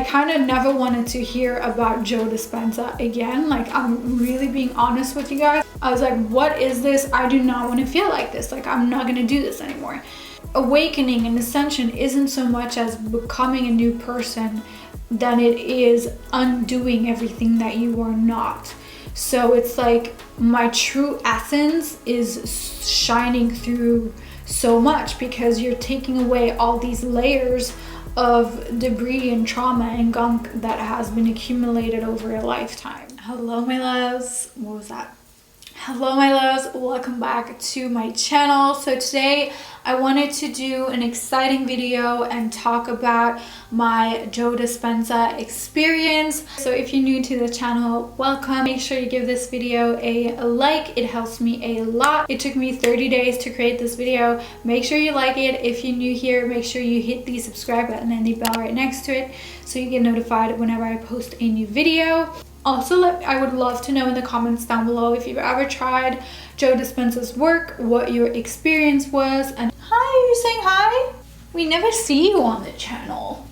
kind of never wanted to hear about Joe Dispenza again. Like, I'm really being honest with you guys. I was like, what is this? I do not want to feel like this. Like, I'm not going to do this anymore. Awakening and ascension isn't so much as becoming a new person than it is undoing everything that you are not. So it's like my true essence is shining through so much because you're taking away all these layers of debris and trauma and gunk that has been accumulated over a lifetime. Hello, my loves. What was that? Hello, my loves. Welcome back to my channel. So today I wanted to do an exciting video and talk about my Joe Dispenza experience. So if you're new to the channel, welcome. Make sure you give this video a like. It helps me a lot. It took me 30 days to create this video. Make sure you like it. If you're new here, make sure you hit the subscribe button and the bell right next to it so you get notified whenever I post a new video. Also, I would love to know in the comments down below if you've ever tried Joe Dispenza's work, what your experience was. And hi, are you saying hi? We never see you on the channel.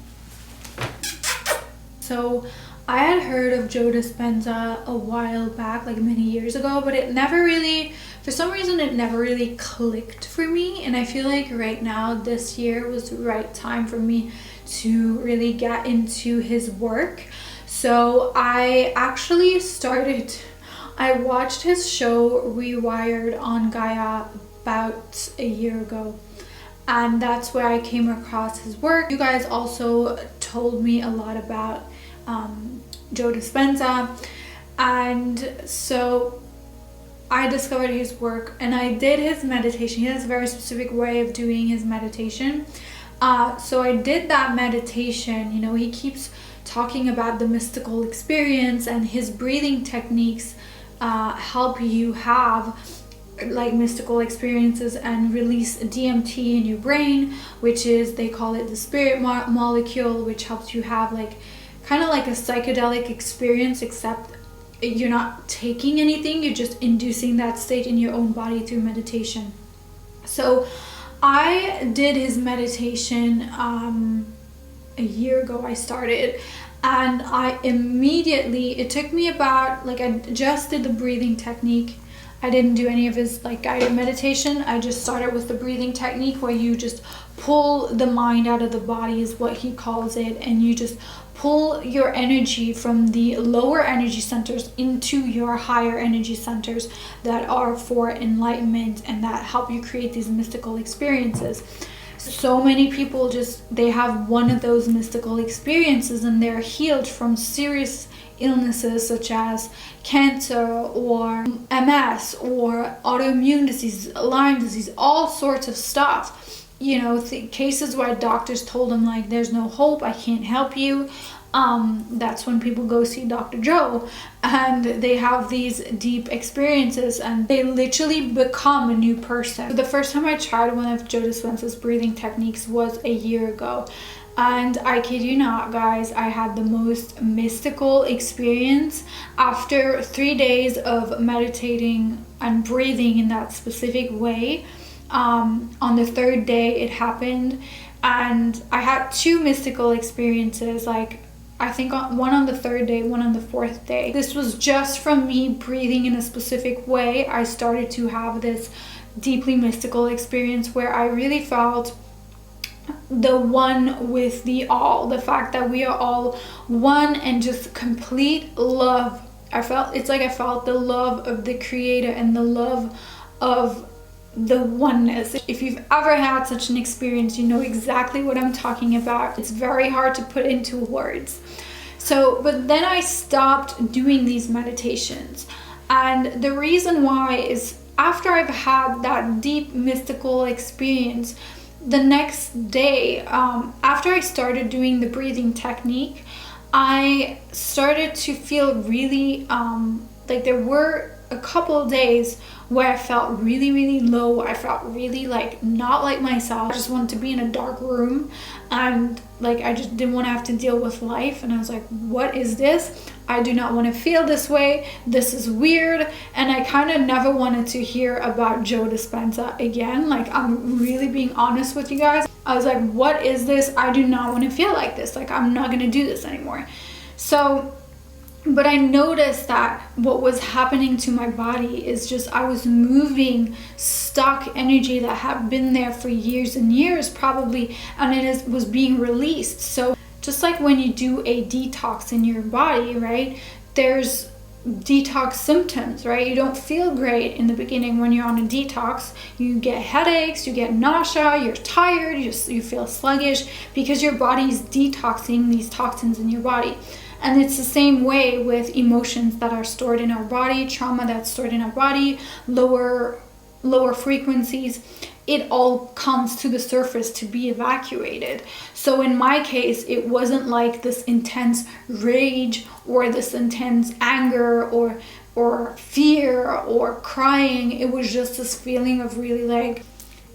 So I had heard of Joe Dispenza a while back, like many years ago, but it never really, for some reason, it never really clicked for me. And I feel like right now, this year was the right time for me to really get into his work. So I actually I watched his show Rewired on Gaia about a year ago, and that's where I came across his work. You guys also told me a lot about Joe Dispenza, and so I discovered his work and I did his meditation. He has a very specific way of doing his meditation. So I did that meditation. You know, he keeps talking about the mystical experience, and his breathing techniques help you have like mystical experiences and release DMT in your brain, which is, they call it the spirit molecule, which helps you have like kind of like a psychedelic experience, except you're not taking anything, you're just inducing that state in your own body through meditation. So I did his meditation a year ago. I started, and I immediately, it took me about, like, I just did the breathing technique. I didn't do any of his like guided meditation. I just started with the breathing technique where you just pull the mind out of the body, is what he calls it, and you just pull your energy from the lower energy centers into your higher energy centers that are for enlightenment and that help you create these mystical experiences. So many people they have one of those mystical experiences and they're healed from serious illnesses such as cancer or MS or autoimmune disease, Lyme disease, all sorts of stuff. You know, cases where doctors told them like, there's no hope, I can't help you. That's when people go see Dr. Joe, and they have these deep experiences and they literally become a new person. So the first time I tried one of Joe Dispenza's breathing techniques was a year ago. And I kid you not, guys, I had the most mystical experience. After 3 days of meditating and breathing in that specific way, on the third day it happened, and I had 2 mystical experiences, like I think one on the third day, one on the fourth day. This was just from me breathing in a specific way. I started to have this deeply mystical experience where I really felt the one with the all, the fact that we are all one and just complete love. I felt the love of the creator and the love of the oneness. If you've ever had such an experience, you know exactly what I'm talking about. It's very hard to put into words. So, but then I stopped doing these meditations, and the reason why is after I've had that deep mystical experience, the next day, after I started doing the breathing technique, I started to feel really like there were a couple of days where I felt really, really low. I felt really like not like myself. I just wanted to be in a dark room, and like I just didn't want to have to deal with life. And I was like, what is this? I do not want to feel this way. This is weird. And I kind of never wanted to hear about Joe Dispenza again. Like, I'm really being honest with you guys. I was like, what is this? I do not want to feel like this. Like, I'm not going to do this anymore. So, but I noticed that what was happening to my body is just I was moving stuck energy that had been there for years and years probably, and it was being released. So just like when you do a detox in your body, right, there's detox symptoms, right? You don't feel great in the beginning when you're on a detox. You get headaches, you get nausea, you're tired, you feel sluggish because your body's detoxing these toxins in your body. And it's the same way with emotions that are stored in our body, trauma that's stored in our body, lower frequencies. It all comes to the surface to be evacuated. So in my case, it wasn't like this intense rage or this intense anger or fear or crying. It was just this feeling of really like,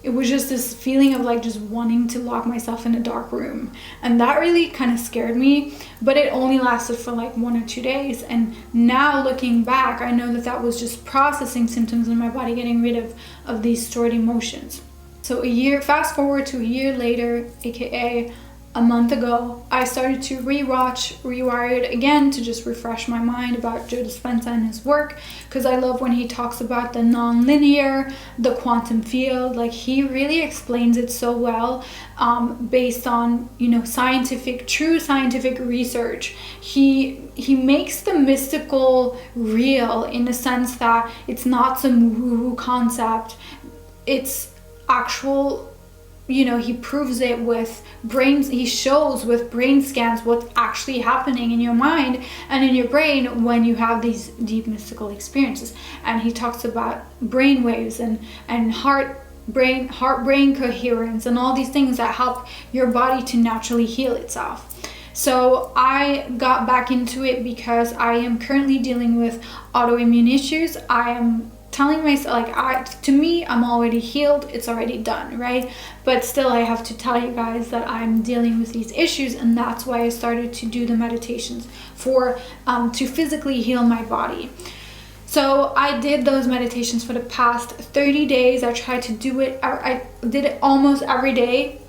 it was just this feeling of like just wanting to lock myself in a dark room. And that really kind of scared me, but it only lasted for like 1 or 2 days. And now looking back, I know that that was just processing symptoms in my body, getting rid of these stored emotions. So fast forward to a year later, aka a month ago, I started to rewatch Rewired again to just refresh my mind about Joe Dispenza and his work, because I love when he talks about the non-linear, the quantum field. Like, he really explains it so well, based on, you know, true scientific research. He makes the mystical real in the sense that it's not some woo-woo concept. It's actual, you know, he proves it with he shows with brain scans what's actually happening in your mind and in your brain when you have these deep mystical experiences. And he talks about brain waves and heart-brain coherence and all these things that help your body to naturally heal itself. So I got back into it because I am currently dealing with autoimmune issues. I am telling myself, like, to me, I'm already healed, it's already done, right? But still, I have to tell you guys that I'm dealing with these issues, and that's why I started to do the meditations to physically heal my body. So I did those meditations for the past 30 days. I tried to do it, I did it almost every day.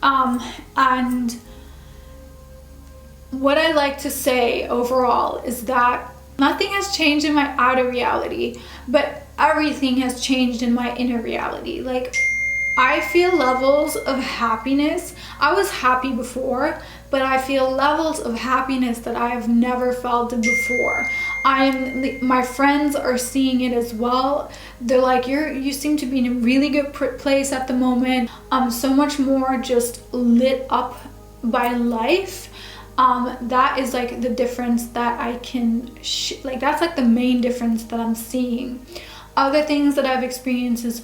And what I like to say overall is that nothing has changed in my outer reality, but everything has changed in my inner reality. Like, I feel levels of happiness. I was happy before, but I feel levels of happiness that I have never felt before. My friends are seeing it as well. They're like, you seem to be in a really good place at the moment. I'm so much more just lit up by life. That is like the difference that I can, that's like the main difference that I'm seeing. Other things that I've experienced is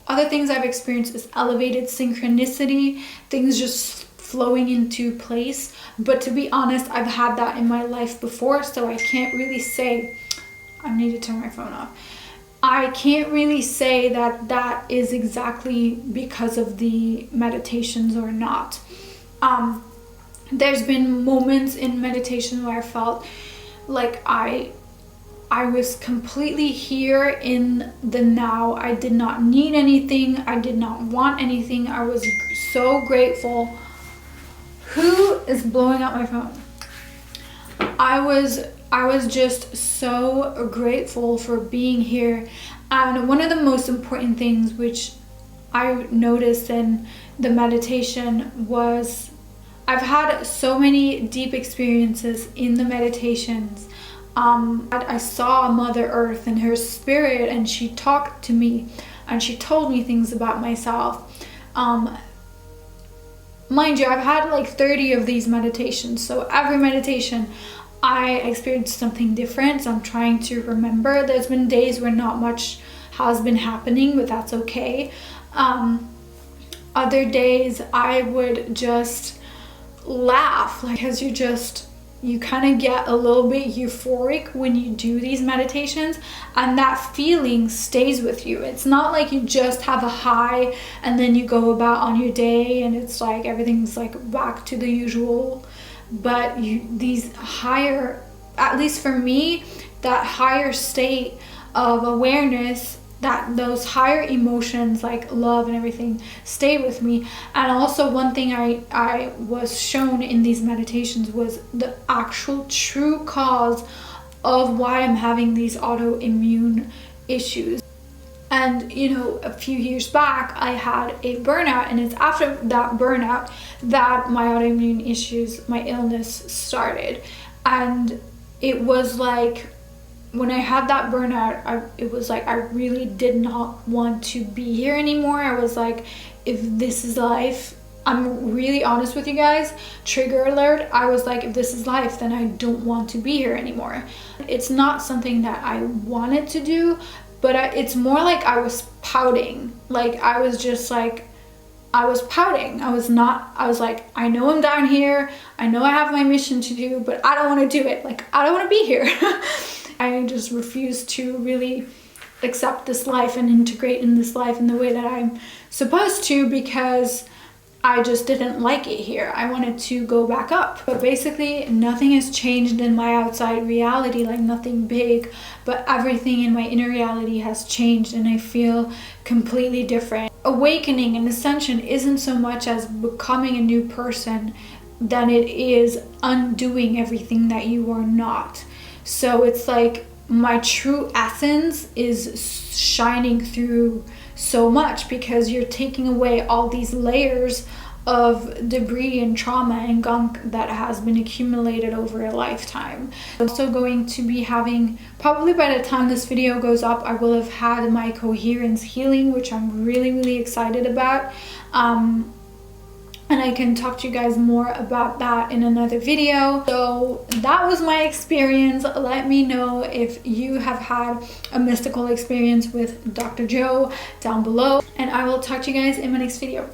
other things I've experienced is elevated synchronicity, things just flowing into place. But to be honest, I've had that in my life before, so I can't really say, I need to turn my phone off. I can't really say that is exactly because of the meditations or not. There's been moments in meditation where I felt like I was completely here in the now. I did not need anything. I did not want anything. I was so grateful. Who is blowing up my phone? I was just so grateful for being here. And one of the most important things which I noticed in the meditation was I've had so many deep experiences in the meditations. I saw Mother Earth and her spirit, and she talked to me and she told me things about myself. Mind you, I've had like 30 of these meditations, so every meditation I experienced something different, so I'm trying to remember. There's been days where not much has been happening, but that's okay. Other days I would just laugh, like, as you're just you kind of get a little bit euphoric when you do these meditations, and that feeling stays with you. It's not like you just have a high and then you go about on your day and it's like everything's like back to the usual. But these higher, at least for me, that higher state of awareness, that those higher emotions like love and everything stay with me. And also one thing I was shown in these meditations was the actual true cause of why I'm having these autoimmune issues. And you know, a few years back I had a burnout, and it's after that burnout that my autoimmune issues, my illness started. And it was like, when I had that burnout, it was like I really did not want to be here anymore. I was like, if this is life, I'm really honest with you guys, trigger alert, I was like, if this is life, then I don't want to be here anymore. It's not something that I wanted to do, but it's more like I was pouting. Like I was just like, I was pouting. I was like, I know I'm down here, I know I have my mission to do, but I don't want to do it. Like, I don't want to be here. I just refuse to really accept this life and integrate in this life in the way that I'm supposed to, because I just didn't like it here. I wanted to go back up. But basically nothing has changed in my outside reality, like nothing big, but everything in my inner reality has changed, and I feel completely different. Awakening and ascension isn't so much as becoming a new person than it is undoing everything that you are not. So it's like my true essence is shining through so much, because you're taking away all these layers of debris and trauma and gunk that has been accumulated over a lifetime. I'm also going to be having, probably by the time this video goes up, I will have had my coherence healing, which I'm really excited about. And I can talk to you guys more about that in another video. So that was my experience. Let me know if you have had a mystical experience with Dr. Joe down below, and I will talk to you guys in my next video.